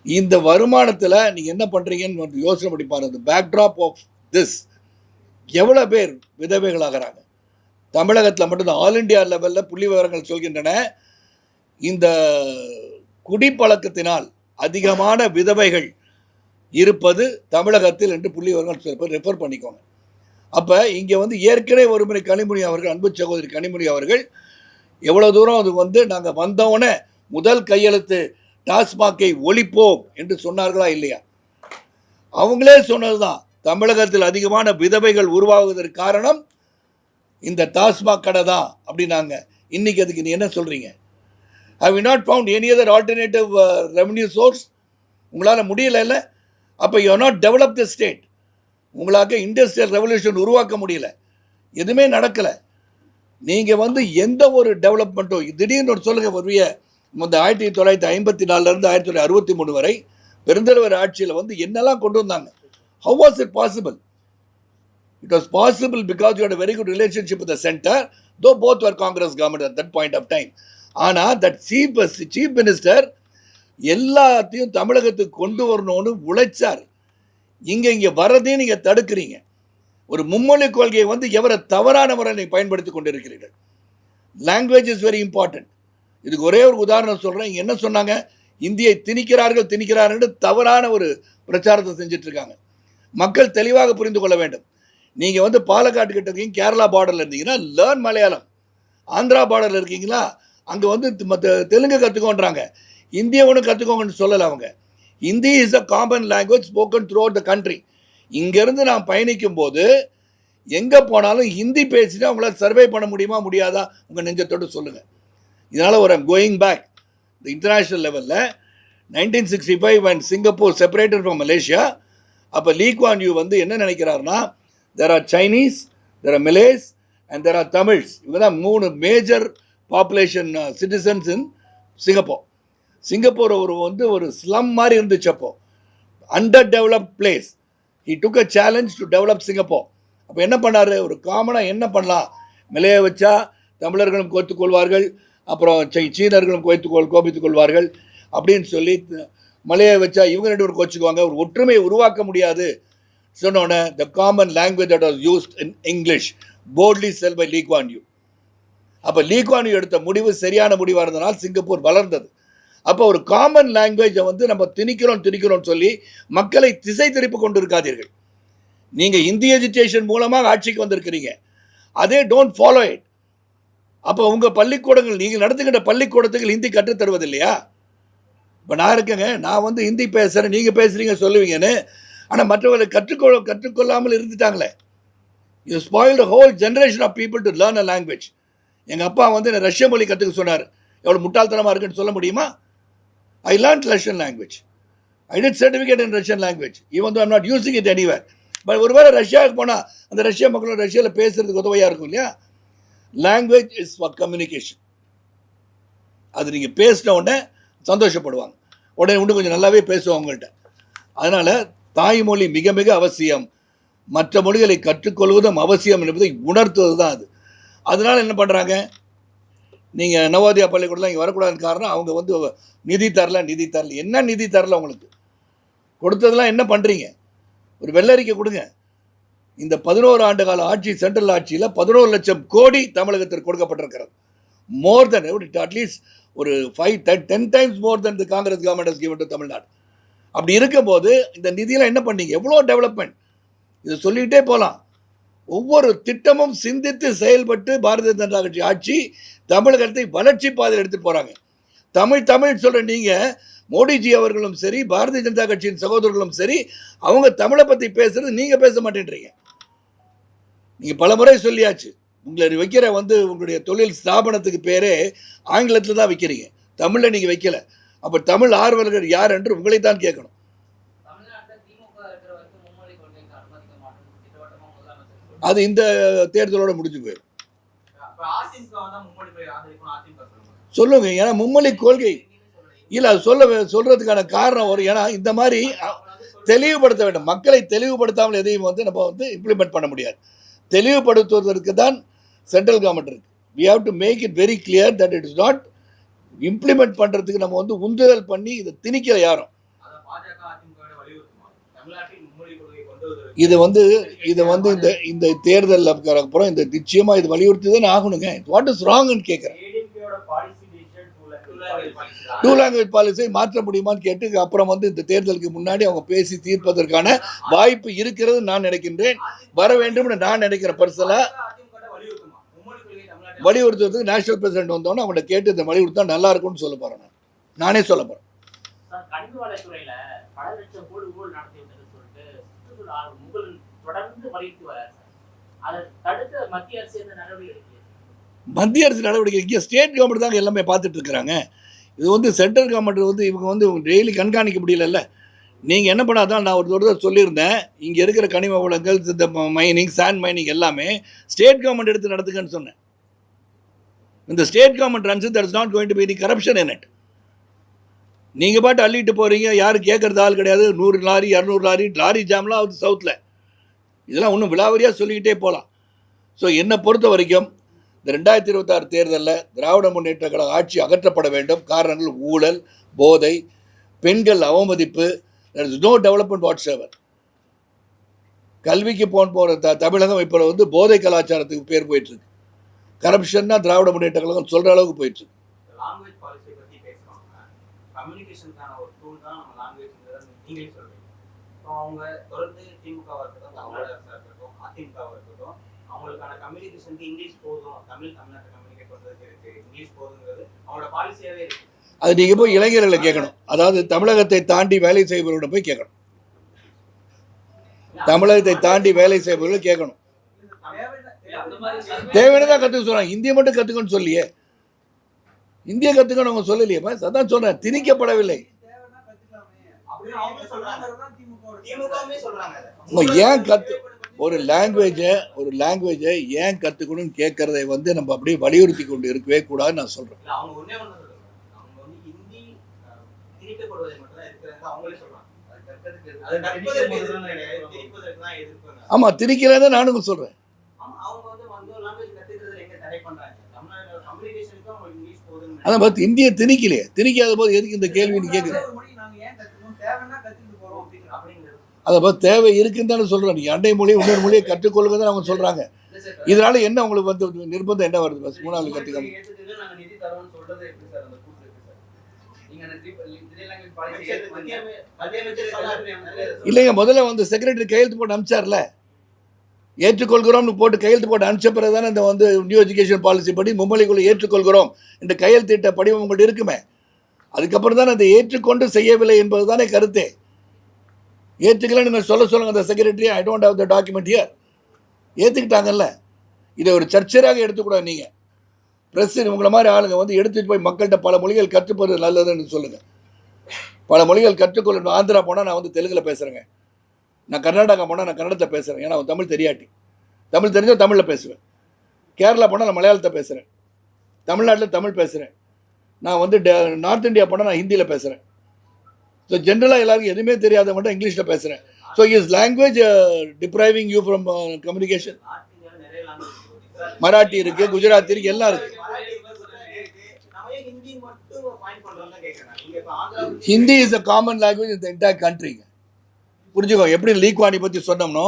இந்த வருமானத்தில் நீங்கள் என்ன பண்ணுறீங்கன்னு யோசனை பண்ணி பாருங்கள். பேக்ட்ராப் ஆஃப் திஸ் எவ்வளோ பேர் விதவைகளாகிறாங்க தமிழகத்தில் மட்டும்தான். ஆல் இண்டியா லெவலில் புள்ளி விவரங்கள் சொல்கின்றன, இந்த குடிப்பழக்கத்தினால் அதிகமான விதவைகள் இருப்பது தமிழகத்தில் என்று புள்ளி விவரங்கள் சொல்ல ரெஃபர் பண்ணிக்கோங்க. அப்போ இங்கே வந்து ஏற்கனவே ஒருமுறை கனிமொழி அவர்கள், அன்பு சகோதரி கனிமொழி அவர்கள் எவ்வளோ தூரம் அது வந்து நாங்கள் வந்தோடனே முதல் கையெழுத்து டாஸ்மாகை ஒழிப்போம் என்று சொன்னார்களா இல்லையா? அவங்களே சொன்னது தான், தமிழகத்தில் அதிகமான விதவைகள் உருவாகுவதற்கு காரணம் இந்த டாஸ்மாக் கடை தான் அப்படின்னாங்க. இன்னைக்கு அதுக்கு நீ என்ன சொல்கிறீங்க? Have you not found any other alternative revenue source? உங்களால் முடியல இல்லை? அப்போ you are not develop the state. உங்களாக இண்டஸ்ட்ரியல் ரெவல்யூஷன் உருவாக்க முடியல, எதுவுமே நடக்கலை. நீங்கள் வந்து எந்த ஒரு டெவலப்மெண்ட்டும் திடீர்னு ஒரு சொல்லுங்கள் வருவிய இந்த 1954 1963 வரை பெருந்தலைவர் ஆட்சியில் வந்து என்னெல்லாம் கொண்டு வந்தாங்க. How was it possible? It was possible because you had a very good relationship with the center, though both were Congress government at that point of time. ஆனால் தட் சீஃப் மினிஸ்டர் எல்லாத்தையும் தமிழகத்துக்கு கொண்டு வரணும்னு உழைச்சார். இங்கே வரதையும் நீங்கள் தடுக்கிறீங்க. ஒரு மும்மொழி கொள்கையை வந்து எவரை தவறான முறையில் பயன்படுத்தி கொண்டிருக்கிறீர்கள். Language is very important. இதுக்கு ஒரே ஒரு உதாரணம் சொல்கிறேன். இங்கே என்ன சொன்னாங்க? இந்தியை திணிக்கிறார்கள் தவறான ஒரு பிரச்சாரத்தை செஞ்சிட்ருக்காங்க. மக்கள் தெளிவாக புரிந்து கொள்ள வேண்டும். நீங்கள் வந்து பாலக்காட்டு கிட்ட இருக்கீங்க, கேரளா பார்டரில் இருந்தீங்கன்னா லேர்ன் மலையாளம். ஆந்திரா பார்டரில் இருக்கீங்களா, அங்கே வந்து தெலுங்கு கற்றுக்கோன்றாங்க. இந்தியை ஒன்று கற்றுக்கோங்கன்னு சொல்லலை அவங்க. Hindi is a common language spoken through out the country. இங்கேருந்து நான் பயணிக்கும் போது எங்கே போனாலும் ஹிந்தி பேசிட்டு அவங்களால சர்வே பண்ண முடியுமா முடியாதா? உங்கள் நெஞ்சத்தோடு சொல்லுங்கள். இதனால் ஒரு கோயிங் பேக் த இன்டர்நேஷ்னல் லெவலில் 1965 when Singapore separated from Malaysia, அப்போ லீ குவான் யூ வந்து என்ன நினைக்கிறாருன்னா, there are Chinese, there are Malays and there are Tamils. இவங்க தான் 3 major population citizens in Singapore. Singapore ஒரு ஸ்லம் மாதிரி இருந்துச்சு. அப்போ under developed place. He took a challenge to develop Singapore. அப்போ என்ன பண்ணார்? ஒரு காமனாக என்ன பண்ணலாம், மலையை வச்சா தமிழர்களும் கோபித்துக் கொள்வார்கள், அப்புறம் சீனர்களும் கோபித்துக் கொள்வார்கள் அப்படின்னு சொல்லி மலையை வச்சா இவங்க 2 பேரும் கோச்சிக்குவாங்க, ஒரு ஒற்றுமையை உருவாக்க முடியாது சொன்னோன்னே the common language that was used in English boldly sell by Lee Kuan Yew. அப்போ லீ குவான் யூ எடுத்த முடிவு சரியான முடிவாக இருந்தனால் சிங்கப்பூர் வளர்ந்தது. அப்போ ஒரு காமன் லாங்குவேஜை வந்து நம்ம திணிக்கிறோம் சொல்லி மக்களை திசை திருப்பி கொண்டு இருக்காதீர்கள். நீங்கள் ஹிந்தி எஜுகேஷன் மூலமாக ஆட்சிக்கு வந்திருக்கிறீங்க, அதே டோன்ட் ஃபாலோ இட். அப்போ உங்கள் பள்ளிக்கூடங்கள், நீங்கள் நடத்துகின்ற பள்ளிக்கூடத்துக்கு ஹிந்தி கற்றுத்தருவது இல்லையா? இப்போ நான் இருக்கேங்க, நான் வந்து ஹிந்தி பேசுகிறேன், நீங்கள் பேசுகிறீங்க சொல்லுவீங்கன்னு, ஆனால் மற்றவர்கள் கற்றுக்கொள்ளாமல் இருந்துட்டாங்களே. You spoil the whole generation of people to learn a language. எங்கள் அப்பா வந்து என்ன ரஷ்ய மொழி கற்றுக்க சொன்னார். எவ்வளோ முட்டாள்தனமாக இருக்குன்னு சொல்ல முடியுமா? I learned Russian language. I did certificate in Russian language, even though I'm not using it anywhere. But ஒருவேளை ரஷ்யாவுக்கு போனால் அந்த ரஷ்யா மக்களும் ரஷ்யாவில் பேசுகிறதுக்கு உதவியாக இருக்கும் இல்லையா? Language is for communication. அது நீங்கள் பேசின உடனே சந்தோஷப்படுவாங்க, உடனே இன்னும் கொஞ்சம் நல்லாவே பேசுவாங்க உங்கள்கிட்ட. அதனால் தாய்மொழி மிக மிக அவசியம். மற்ற மொழிகளை கற்றுக்கொள்வதும் அவசியம் என்பதை உணர்த்துவது தான் அது. அதனால் என்ன பண்ணுறாங்க, நீங்கள் நவோதயா பள்ளிக்கூடலாம் இங்கே வரக்கூடாதுன்னு காரணம் அவங்க வந்து நிதி தரல. என்ன நிதி தரல? உங்களுக்கு கொடுத்ததெல்லாம் என்ன பண்ணுறீங்க? ஒரு வெள்ளரிக்கை கொடுங்க. இந்த 11 ஆண்டு கால ஆட்சி சென்ட்ரல் ஆட்சியில் 11 லட்சம் கோடி தமிழகத்திற்கு கொடுக்கப்பட்டிருக்கிறது. மோர் தென் அட்லீஸ்ட் ஒரு 10 times more then the Congress government has given to Tamil Nadu. அப்படி இருக்கும்போது இந்த நிதியெல்லாம் என்ன பண்ணீங்க? எவ்வளோ டெவலப்மெண்ட், இதை சொல்லிகிட்டே போகலாம். ஒவ்வொரு திட்டமும் சிந்தித்து செயல்பட்டு பாரதிய ஜனதா கட்சி ஆட்சி தமிழகத்தை வளர்ச்சி பாதையில் எடுத்துகிட்டு போகிறாங்க. தமிழ் சொல்கிற நீங்கள், மோடிஜி அவர்களும் சரி, பாரதிய ஜனதா கட்சியின் சகோதரர்களும் சரி, அவங்க தமிழை பற்றி பேசுகிறது நீங்கள் பேச மாட்டேன்றீங்க. நீங்கள் பல முறை சொல்லியாச்சு, உங்களை வைக்கிற உங்களுடைய தொழில் ஸ்தாபனத்துக்கு பேரே ஆங்கிலத்தில் தான் வைக்கிறீங்க, தமிழில் நீங்கள் வைக்கலை. அப்போ தமிழ் ஆர்வலர்கள் யார் என்று உங்களை தான் கேட்கணும். அது இந்த தேர்தலோட முடிஞ்சு போயிடும். சொல்லுங்க, ஏன்னா மும்மொழி கொள்கை இல்லை, அது சொல்றதுக்கான காரணம் ஒரு, ஏன்னா இந்த மாதிரி தெளிவுபடுத்த வேண்டும். மக்களை தெளிவுபடுத்தாமல் எதையும் நம்ம இம்ப்ளிமெண்ட் பண்ண முடியாது. தெளிவுபடுத்துவதற்கு தான் சென்ட்ரல் கவர்மெண்ட் இருக்கு. we have to make it very clear that it is not implement பண்றதுக்கு நம்ம உந்துதல் பண்ணி இதை திணிக்கல யாரும். இது இந்த தேர்தல் அப்புறம் இந்த நிச்சயமா இது வலியுறுத்தி தான் ஆகணுங்க. வாட் இஸ் ராங்னு கேட்குறேன். டூ லாங்குவேஜ் பாலிசியை மாற்ற முடியுமான்னு கேட்டு அப்புறம் இந்த தேர்தலுக்கு முன்னாடி அவங்க பேசி தீர்ப்பதற்கான வாய்ப்பு இருக்கிறது நான் நினைக்கின்றேன். வர வேண்டும் நான் நினைக்கிறேன். பர்சனலா வலியுறுத்துறதுக்கு நேஷனல் பிரசிடென்ட் வந்தோன்னு அவங்கள கேட்டு இந்த வலியுறுத்தா நல்லா இருக்கும்னு சொல்ல போறேன். நானே சொல்ல போறேன். மத்திய அரசு நடவடிக்கை இங்கே ஸ்டேட் கவர்மெண்ட் தாங்க எல்லாமே பார்த்துட்டு இருக்கிறாங்க. இது சென்ட்ரல் கவர்மெண்ட் இவங்க டெய்லி கண்காணிக்க முடியல. நீங்கள் என்ன பண்ணாதான், நான் ஒரு தடவை சொல்லியிருந்தேன், இங்கே இருக்கிற கனிம வளங்கள், இந்த மைனிங், சாண்ட் மைனிங் எல்லாமே ஸ்டேட் கவர்மெண்ட் எடுத்து நடத்துக்கன்னு சொன்னேன். இந்த state government runs, there is not going to be any corruption in it. நீங்கள் பாட்டு அள்ளிட்டு போகிறீங்க, யாரும் கேட்குறது ஆள் கிடையாது. 100 லாரி 200 லாரி ஜாம்லாம் ஆகுது சவுத்தில். இதெல்லாம் ஒன்றும் விலாவரியாக சொல்லிக்கிட்டே போகலாம். ஸோ என்னை பொறுத்த வரைக்கும் இந்த 2026 தேர்தலில் திராவிட முன்னேற்ற கழக ஆட்சி அகற்றப்பட வேண்டும். காரணங்கள் ஊழல், போதை, பெண்கள் அவமதிப்பு, there is no development whatsoever. கல்விக்கு போகிற தமிழகம் இப்போ போதை கலாச்சாரத்துக்கு பேர் போயிட்டுருக்கு. கரப்ஷன்னா திராவிட முன்னேற்ற கழகம் சொல்கிற அளவுக்கு போயிட்டுருக்கு. கம்யூனிகேஷனுக்கான ஒரு டூல் தான் நம்ம லாங்குவேஜ்ங்கிறத நீங்களே சொல்றீங்க. ஸோ அவங்க தொடர்ந்து திமுகவாக இருக்கட்டும், தமிழக அரசாக இருக்கட்டும், அதிமுகவாக இருக்கட்டும், அவங்களுக்கான கம்யூனிகேஷனுக்கு இங்கிலீஷ் போதும், தமிழ்நாட்டை கம்யூனிகேட் பண்ணுறதுக்கு இருக்கு, இங்கிலீஷ் போதுங்கிறது அவங்களோட பாலிசியாகவே இருக்கு. அது நீங்கள் போய் இளைஞர்களை கேட்கணும். அதாவது தமிழகத்தை தாண்டி வேலை செய்பவர்களிடம் போய் கேட்கணும். தமிழகத்தை தாண்டி வேலை செய்பவர்கள் கேட்கணும். தேவையானதான் கற்றுக்க சொல்கிறாங்க. இந்திய மட்டும் கற்றுக்கணும்னு சொல்லியே, இந்திய கற்றுக்கணும் அவங்க சொல்லலையே. அதான் சொல்கிறேன், திணிக்கப்படவில்லை. ஏன் ஒரு லாங்குவேஜை ஏன் கற்றுக்கணும்னு கேட்கறதை நம்ம அப்படியே வலியுறுத்தி கொண்டு இருக்கவே கூடாதுன்னு நான் சொல்கிறேன். ஆமாம், திணிக்கிறத நானும் சொல்கிறேன். அதான் பார்த்து இந்திய திணிக்கலையே, திணிக்காத போது எதுக்கு இந்த கேள்வி நீ கேட்குற? அதை பார்த்து தேவை இருக்குன்னு தானே சொல்கிறேன். நீங்கள் அண்டை மொழி இன்னொரு மொழியை கற்றுக்கொள்ளுங்க தான் அவங்க சொல்கிறாங்க. இதனால என்ன உங்களுக்கு நிர்பந்தம் என்ன வருது? பஸ் 3வது கற்றுக்கணும். இல்லைங்க, முதல்ல செக்ரட்டரி கையெழுத்து போட்டு அனுப்பிச்சார்ல, ஏற்றுக்கொள்கிறோம்னு போட்டு கையெழுத்து போட்டு அனுப்பிச்ச பிறகு தானே இந்த நியூ எஜுகேஷன் பாலிசி படி மும்மொழிக்குள்ள ஏற்றுக்கொள்கிறோம் இந்த கையெழுத்திட்ட படிவம் உங்கள்கிட்ட இருக்குமே. அதுக்கப்புறம் தானே அதை ஏற்றுக்கொண்டு செய்யவில்லை என்பது தானே கருத்தே. ஏற்றுக்கலன்னு நீங்கள் சொல்லுங்கள் அந்த secretary, I don't have the document here. ஏற்றுக்கிட்டாங்கல்ல, இதை ஒரு சர்ச்சையாக எடுத்துக்கூடாது. நீங்கள் ப்ரெஸ் உங்களை மாதிரி ஆளுங்க எடுத்துகிட்டு போய் மக்கள்கிட்ட பல மொழிகள் கற்றுப்பது நல்லதுன்னு சொல்லுங்கள். பல மொழிகள் கற்றுக்கொள்ளணும். ஆந்திரா போனால் நான் தெலுங்கில் பேசுகிறேங்க, நான் கர்நாடகா போனால் நான் கன்னடத்தில் பேசுகிறேன், ஏன்னா அவன் தமிழ் தெரியாட்டி. தமிழ் தெரிஞ்சால் தமிழில் பேசுவேன். கேரளா போனால் நான் மலையாளத்தை பேசுகிறேன், தமிழ்நாட்டில் தமிழ் பேசுகிறேன். நான் நார்த் இந்தியா போனால் நான் ஹிந்தியில் பேசுகிறேன். ஸோ ஜென்ரலாக எல்லாருக்கும் எதுவுமே தெரியாத மட்டும் இங்கிலீஷில் பேசுகிறேன். So is language depriving you from communication? Marathi இருக்குது, குஜராத்தி இருக்குது, எல்லாம் இருக்குது. Hindi is a common language in the entire கண்ட்ரிங்க. புரிஞ்சுக்கோ. எப்படி லீக்வானி பற்றி சொன்னோம்னோ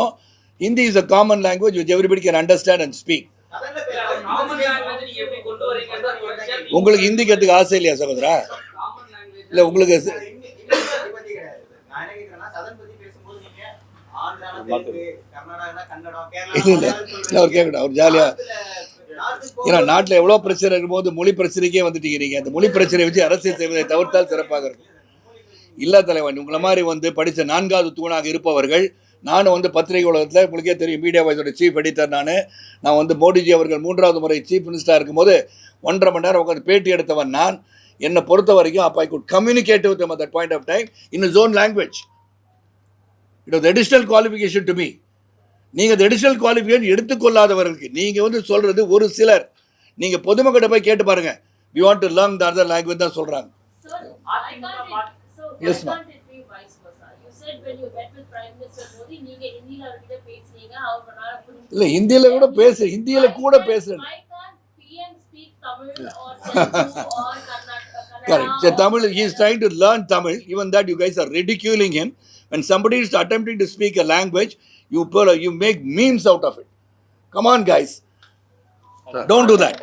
Hindi is a common language which everybody can understand and speak. உங்களுக்கு ஹிந்தி கற்றுக்க ஆசை இல்லையா சகோதரா? இல்லை உங்களுக்கு இல்லை அவர் கேட்கணும், அவர் ஜாலியாக. ஏன்னா நாட்டில் எவ்வளோ பிரச்சனை இருக்கும்போது மொழி பிரச்சனைக்கே வந்துட்டீங்க நீங்கள். அந்த மொழி பிரச்சனையை வச்சு அரசியல் செய்வதை தவிர்த்தால் சிறப்பாக இருக்கும். இல்லை தலைவன், உங்களை மாதிரி படித்த 4வது தூணாக இருப்பவர்கள். நானும் பத்திரிகை உலகத்தில் உங்களுக்கே தெரியும், மீடியா வாய்ஸோட சீஃப் எடிட்டர். நான் மோடிஜி அவர்கள் 3வது முறை சீஃப் மினிஸ்டராக இருக்கும்போது 1.5 மணி நேரம் உட்காந்து பேட்டி எடுத்தவன் நான். என்னை பொறுத்த வரைக்கும் அப்போ I could communicate with him at that point of time in his own language. It was additional qualification to me. நீங்கள் அந்த additional qualification எடுத்துக்கொள்ளாதவர்களுக்கு நீங்கள் சொல்கிறது ஒரு சிலர். நீங்கள் பொதுமக்கிட்ட போய் கேட்டு பாருங்கள், we want to learn the other language தான் சொல்கிறாங்க. Yes, ma'am. இல்லை ஹிந்தியில் கூட பேசுகிறேன், ஹிந்தியில் கூட பேசுகிறேன். Correct. So Tamil, he is trying to learn Tamil. Even that you guys are ridiculing him. When somebody is attempting to speak a language, you make memes out of it. Come on, guys. Don't do that.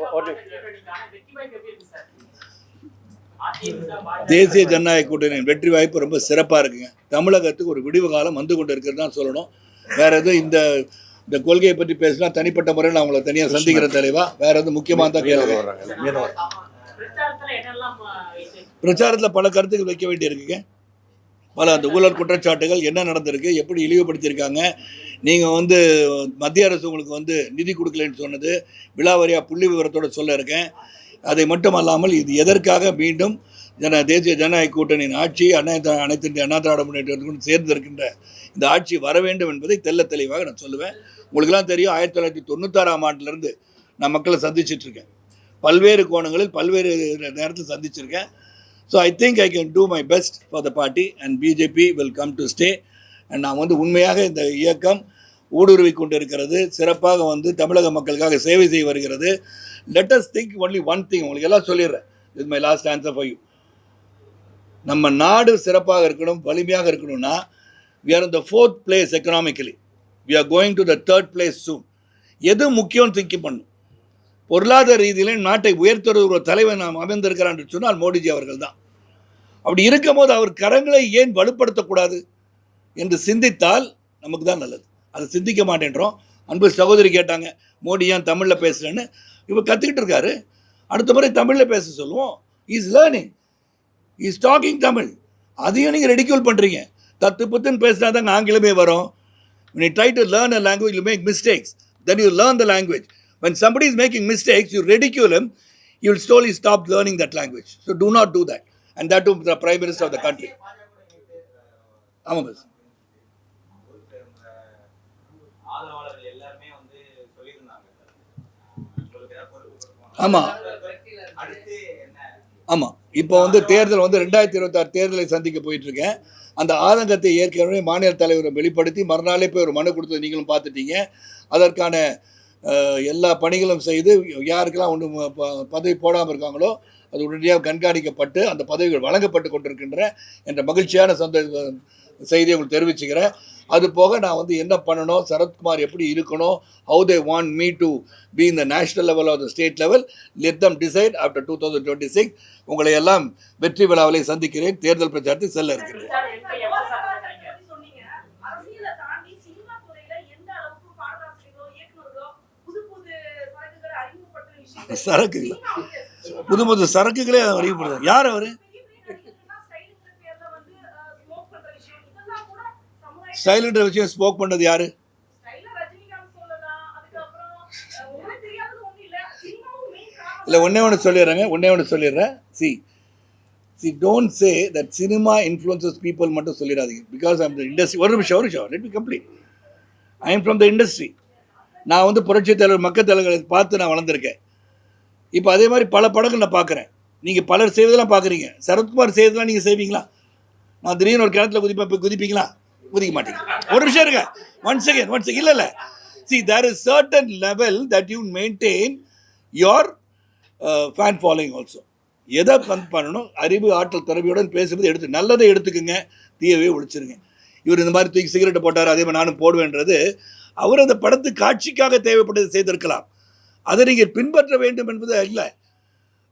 தேசிய ஜனநாயக கூட்டணியின் வெற்றி வாய்ப்பு ரொம்ப சிறப்பாக இருக்குங்க. தமிழகத்துக்கு ஒரு விடிவு காலம் வந்து கொண்டு இருக்கிறது தான் சொல்லணும். வேற எதுவும் இந்த கொள்கையை பற்றி பேசினா தனிப்பட்ட முறையில் நான் உங்களை தனியாக சந்திக்கிற தலைவா. வேற எதுவும் முக்கியமாக தான் கேள்வி. பிரச்சாரத்தில் பல கருத்துக்கள் வைக்க வேண்டியிருக்குங்க. பல அந்த ஊழல் குற்றச்சாட்டுகள் என்ன நடந்திருக்கு, எப்படி இழிவுபடுத்தியிருக்காங்க. நீங்கள் மத்திய அரசு உங்களுக்கு நிதி கொடுக்கலன்னு சொன்னது விலாவரியாக புள்ளி விவரத்தோடு சொல்ல இருக்கேன். அதை மட்டும் அல்லாமல் இது எதற்காக மீண்டும் தேசிய ஜனநாயக கூட்டணியின் ஆட்சி அனைத்து இந்திய அண்ணா திராவிட முன்னேற்றத்துடன் சேர்ந்து இருக்கின்ற இந்த ஆட்சி வர வேண்டும் என்பதை தெல்ல தெளிவாக நான் சொல்லுவேன். உங்களுக்கெல்லாம் தெரியும், 1996ஆம் ஆண்டிலிருந்து நான் மக்களை சந்திச்சிட்ருக்கேன். பல்வேறு கோணங்களில் பல்வேறு நேரத்தில் சந்திச்சிருக்கேன். So I think I can do my best for the party and BJP will come to stay. அண்ட் நான் உண்மையாக இந்த இயக்கம் ஊடுருவி கொண்டு இருக்கிறது. சிறப்பாக தமிழக மக்களுக்காக சேவை செய்ய வருகிறது. Let us think only one thing. உங்களுக்கு எல்லாம் சொல்லிடுறேன். Is my last answer for you. நம்ம நாடு சிறப்பாக இருக்கணும், வலிமையாக இருக்கணும்னா we are in the 4th place economically. We are going to the 3rd place soon. எது முக்கியம் திங்க் பண்ணணும். பொருளாதார ரீதியிலே நாட்டை உயர்த்துற ஒரு தலைவர் நாம் அமைந்திருக்கிறான் என்று சொன்னால் மோடிஜி அவர்கள் தான். அப்படி இருக்கும் போது அவர் கரங்களை ஏன் வலுப்படுத்தக்கூடாது என்று சிந்தித்தால் நமக்கு தான் நல்லது. அதை சிந்திக்க மாட்டேன்றோம். அன்பு சகோதரி கேட்டாங்க, மோடி ஏன் தமிழில் பேசுகிறேன்னு. இவர் கற்றுக்கிட்டு இருக்காரு. அடுத்த முறை தமிழில் பேச சொல்லுவோம். Is learning, is talking Tamil. அதையும் நீங்கள் ரெடிக்யூல் பண்ணுறீங்க. தத்து புத்துன்னு பேசினா தான் ஆங்கிலமே வரும். when you try to learn a language, you make mistakes, then you learn the language. When somebody is making mistakes, you ridicule him, you will slowly stop learning that language. So do not do that. And that to the Prime Minister of the country. ஆமாம் bus. ஆமாம் ஆமாம். இப்போ தேர்தல் 2026 தேர்தலை சந்திக்க போயிட்டுருக்கேன். அந்த ஆதங்கத்தை ஏற்கனவே மாநில தலைவரை வெளிப்படுத்தி மறுநாளே போய் ஒரு மனு கொடுத்தது நீங்களும் பார்த்துட்டீங்க. அதற்கான எல்லா பணிகளும் செய்து யாருக்கெல்லாம் பதவி போடாமல் இருக்காங்களோ அது உடனடியாக கண்காணிக்கப்பட்டு அந்த பதவிகள் வழங்கப்பட்டு கொண்டிருக்கின்ற என்ற மகிழ்ச்சியான செய்தியை உங்களுக்கு தெரிவிச்சுக்கிறேன். அது போக நான் என்ன பண்ணணும், சரத்குமார் எப்படி இருக்கணும், how they want me to be in the national level or the state level, let them decide after 2026. உங்களை எல்லாம் வெற்றி விழாவிலே சந்திக்கிறேன். தேர்தல் பிரச்சாரத்தில் செல்ல இருக்கிறேன். சரக்குகள் புது சரக்குகளே அறிவிப்படுது. யார் அவரு? ஸ்டைலுன்ற விஷயம் ஸ்மோக் பண்ணது யாரு? இல்லை ஒன்னே ஒன்று சொல்லிடுறேன். See, don't say that cinema influences people மட்டும் சொல்லிடாதீங்க. Because I'm the industry. ஒரு நிமிஷம் let me complete. I am from the industry. நான் புரட்சி தலைவர் மக்கள் தலைவர்களை பார்த்து நான் வளர்ந்துருக்கேன். இப்போ அதே மாதிரி பல படங்கள் நான் பார்க்குறேன். நீங்கள் பலர் செய்வதெல்லாம் பார்க்குறீங்க. சரத்குமார் செய்வதெல்லாம் நீங்கள் செய்வீங்களா? நான் திடீர்னு ஒரு கிணத்துல குதிப்பீங்களா? குதிக்க மாட்டீங்க. ஒரு நிமிஷம் இருங்க. ஒன் செகண்ட் இல்லை. See, there is certain level that you maintain your fan following also. எதை பண்ணணும், அறிவு ஆற்றல் திறமையுடன் பேசும்போது நல்லதை எடுத்துக்குங்க, தீயவே ஒழிச்சிருங்க. இவர் இந்த மாதிரி தூக்கி சிகரெட்டை போட்டார், அதே மாதிரி நானும் போடுவேன்றது அவர் அந்த படத்து காட்சிக்காக தேவைப்பட்டது செய்திருக்கலாம். அதை நீங்கள் பின்பற்ற வேண்டும் என்பது இல்லை.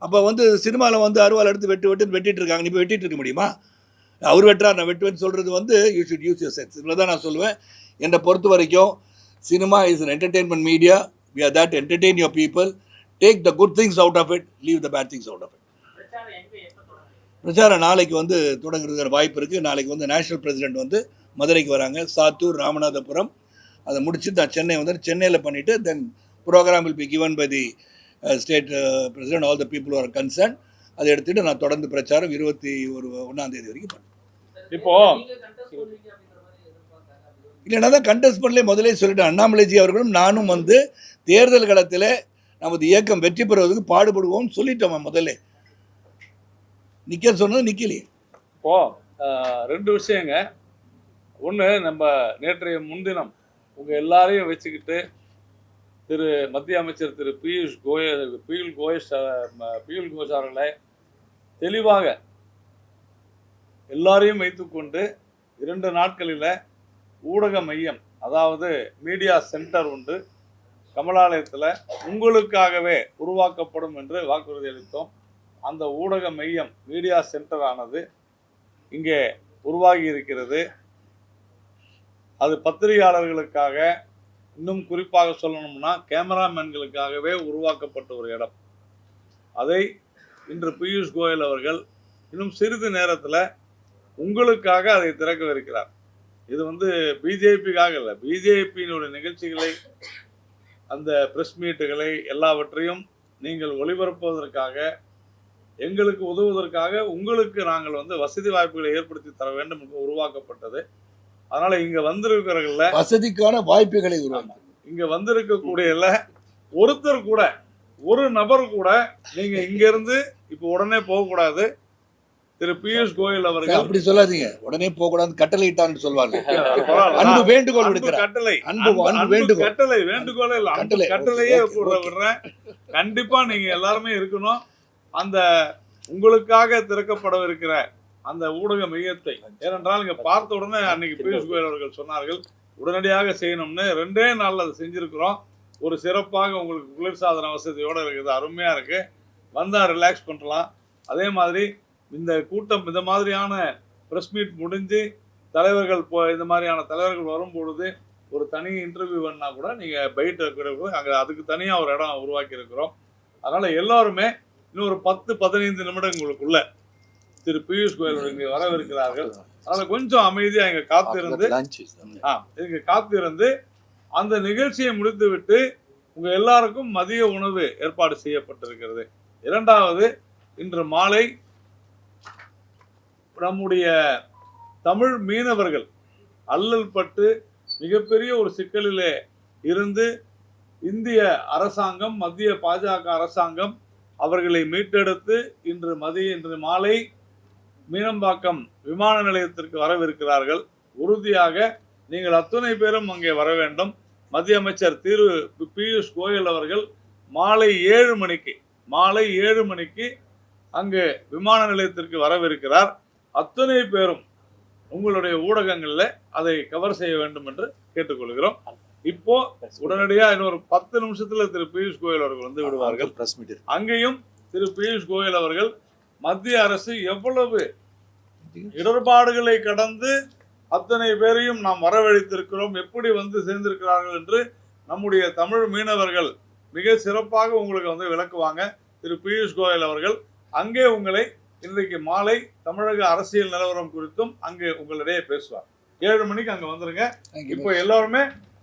அப்போ வந்து சினிமாவில் வந்து அருவாள் எடுத்து வெட்டிட்டு இருக்காங்க. நீ இப்போ வெட்டிட்டு இருக்க முடியுமா? அவர் வெட்டுறார், நான் வெட்டுவேன்னு சொல்கிறது வந்து you should use your sense. இவ்வளோ தான் நான் சொல்லுவேன். என்னை பொறுத்த வரைக்கும் cinema is an entertainment media. We are there to entertain your people. Take the good things out of it, leave the bad things out of it. பிரச்சாரம் நாளைக்கு வந்து தொடங்குறதுக்கு வாய்ப்பு இருக்குது. நாளைக்கு வந்து நேஷனல் பிரசிடென்ட் வந்து மதுரைக்கு வராங்க, சாத்தூர், ராமநாதபுரம். அதை முடிச்சுட்டு நான் சென்னை வந்து சென்னையில் பண்ணிவிட்டு then program will be given by the state president, all the people are concern. அதை எடுத்துகிட்டு நான் தொடர்ந்து பிரச்சாரம் 21ஆம் தேதி வரைக்கும் பண்ணேன். இப்போ இல்லைன்னா தான் கண்டெஸ்ட் பண்ணலே முதலே சொல்லிட்டேன். அண்ணாமலைஜி அவர்களும் நானும் வந்து தேர்தல் களத்தில் நமது இயக்கம் வெற்றி பெறுவதற்கு பாடுபடுவோம்னு சொல்லிட்டோம். முதல்ல நிற்க சொன்னது நிற்கலையே. இப்போ 2 விஷயங்க. ஒன்று, நம்ம நேற்றைய முன்தினம் உங்கள் எல்லாரையும் வச்சுக்கிட்டு மத்திய அமைச்சர் திரு பியூஷ் கோயல் அவர்களை தெளிவாக எல்லாரையும் வைத்துக்கொண்டு 2 நாட்களில் ஊடக மையம், அதாவது மீடியா சென்டர் உண்டு கமலாலயத்தில் உங்களுக்காகவே உருவாக்கப்படும் என்று வாக்குறுதி அளித்தோம். அந்த ஊடக மையம், மீடியா சென்டர் ஆனது இங்கே உருவாகி இருக்கிறது. அது பத்திரிகையாளர்களுக்காக, இன்னும் குறிப்பாக சொல்லணும்னா கேமராமேன்களுக்காகவே உருவாக்கப்பட்ட ஒரு இடம். அதை இன்று பியூஷ் கோயல் அவர்கள் இன்னும் சிறிது நேரத்தில் உங்களுக்காக அதை திறக்கவிருக்கிறார். இது வந்து பிஜேபிக்காக இல்லை, பிஜேபியினுடைய நிகழ்ச்சிகளை, அந்த ப்ரெஸ் மீட்டுகளை எல்லாவற்றையும் நீங்கள் ஒளிபரப்புவதற்காக, எங்களுக்கு உதவுவதற்காக உங்களுக்கு நாங்கள் வந்து வசதி வாய்ப்புகளை ஏற்படுத்தி தர வேண்டும் என்று உருவாக்கப்பட்டது. அதனால இங்க வந்திருக்கிறவர்கள வசதிக்கான வாய்ப்புகளை உருவாக்க, இங்க வந்திருக்கக்கூடிய ஒருத்தர் கூட, ஒரு நபர் கூட நீங்க இங்க இருந்து இப்ப உடனே போகக்கூடாது. திரு பியூஷ் கோயல் அவர்கள் அப்படி சொல்லாதீங்க, உடனே போக கூடாது, கட்டளை இட்டான்னு சொல்வாங்க. அன்பு வேண்டுகோள் விடுக்கிறேன். கட்டளையே விடுறேன். கண்டிப்பா நீங்க எல்லாருமே இருக்கணும். அந்த உங்களுக்காக திறக்கப்படவிருக்கிற அந்த ஊடக மையத்தை, ஏனென்றால் இங்க பார்த்த உடனே அன்னைக்கு பியூஷ் கோயல் அவர்கள் சொன்னார்கள் உடனடியாக செய்யணும்னு. 2 நாள்ல அதை செஞ்சிருக்கிறோம். ஒரு சிறப்பாக உங்களுக்கு குளிர்சாதன வசதியோட இருக்குது, அருமையா இருக்கு. வந்தா ரிலாக்ஸ் பண்ணலாம். அதே மாதிரி இந்த கூட்டம், இந்த மாதிரியான ப்ரெஸ் மீட் முடிஞ்சு தலைவர்கள் இந்த மாதிரியான தலைவர்கள் வரும்பொழுது ஒரு தனி இன்டர்வியூ வேணா கூட நீங்கள் பைட் அங்கே அதுக்கு தனியாக ஒரு இடம் உருவாக்கி இருக்கிறோம். அதனால் எல்லாருமே இன்னும் ஒரு 10-15 நிமிடங்களுக்குள்ள திரு பியூஷ் கோயல் இங்கே வரவிருக்கிறார்கள். அதனால் கொஞ்சம் அமைதியாக இங்கே காத்திருந்து அந்த நிகழ்ச்சியை முடித்து விட்டு உங்கள் எல்லாருக்கும் மதிய உணவு ஏற்பாடு செய்யப்பட்டிருக்கிறது. 2வது, இன்று மாலை நம்முடைய தமிழ் மீனவர்கள் அல்லல் பட்டு மிகப்பெரிய ஒரு சிக்கலிலே இருந்து இந்திய அரசாங்கம், மத்திய பாஜக அரசாங்கம் அவர்களை மீட்டெடுத்து இன்று மாலை மீனம்பாக்கம் விமான நிலையத்திற்கு வரவிருக்கிறார்கள். உறுதியாக நீங்கள் அத்தனை பேரும் அங்கே வர வேண்டும். மத்திய அமைச்சர் திரு பியூஷ் கோயல் அவர்கள் மாலை 7 மணிக்கு அங்கு விமான நிலையத்திற்கு வரவிருக்கிறார். அத்தனை பேரும் உங்களுடைய ஊடகங்களில் அதை கவர் செய்ய வேண்டும் என்று கேட்டுக்கொள்கிறோம். இப்போ உடனடியாக இன்னொரு 10 நிமிஷத்துல திரு பியூஷ் கோயல் அவர்கள் வந்து விடுவார்கள். அங்கேயும் திரு பியூஷ் கோயல் அவர்கள் மத்திய அரசு எவ்வளவு இடர்பாடுகளை கடந்து அத்தனை பேரையும் நாம் வரவழைத்திருக்கிறோம், எப்படி வந்து சேர்ந்திருக்கிறார்கள் என்று நம்முடைய தமிழ் மீனவர்கள் மிக சிறப்பாக உங்களுக்கு வந்து விளக்குவாங்க. திரு பியூஷ் கோயல் அவர்கள் அங்கே உங்களை இன்றைக்கு மாலை தமிழக அரசியல் நிலவரம் குறித்தும் அங்கே உங்களிடையே பேசுவார். 7 மணிக்கு அங்கே வந்துருங்க. இப்போ எல்லாருமே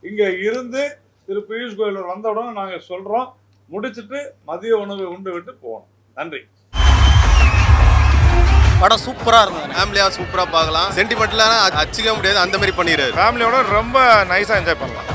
இங்க இருந்து திரு பியூஷ் கோயல் வந்த உடனே நாங்க சொல்றோம், முடிச்சுட்டு மதிய உணவு உண்டு விட்டு போகணும். நன்றி. படம் சூப்பரா இருந்தது. ஃபேமிலியா சூப்பரா பார்க்கலாம். சென்டிமெண்ட்லாம் அச்சிக்க முடியாது, அந்த மாதிரி பண்ணிடுறாரு. ஃபேமிலியோட ரொம்ப நைஸா என்ஜாய் பண்ணலாம்.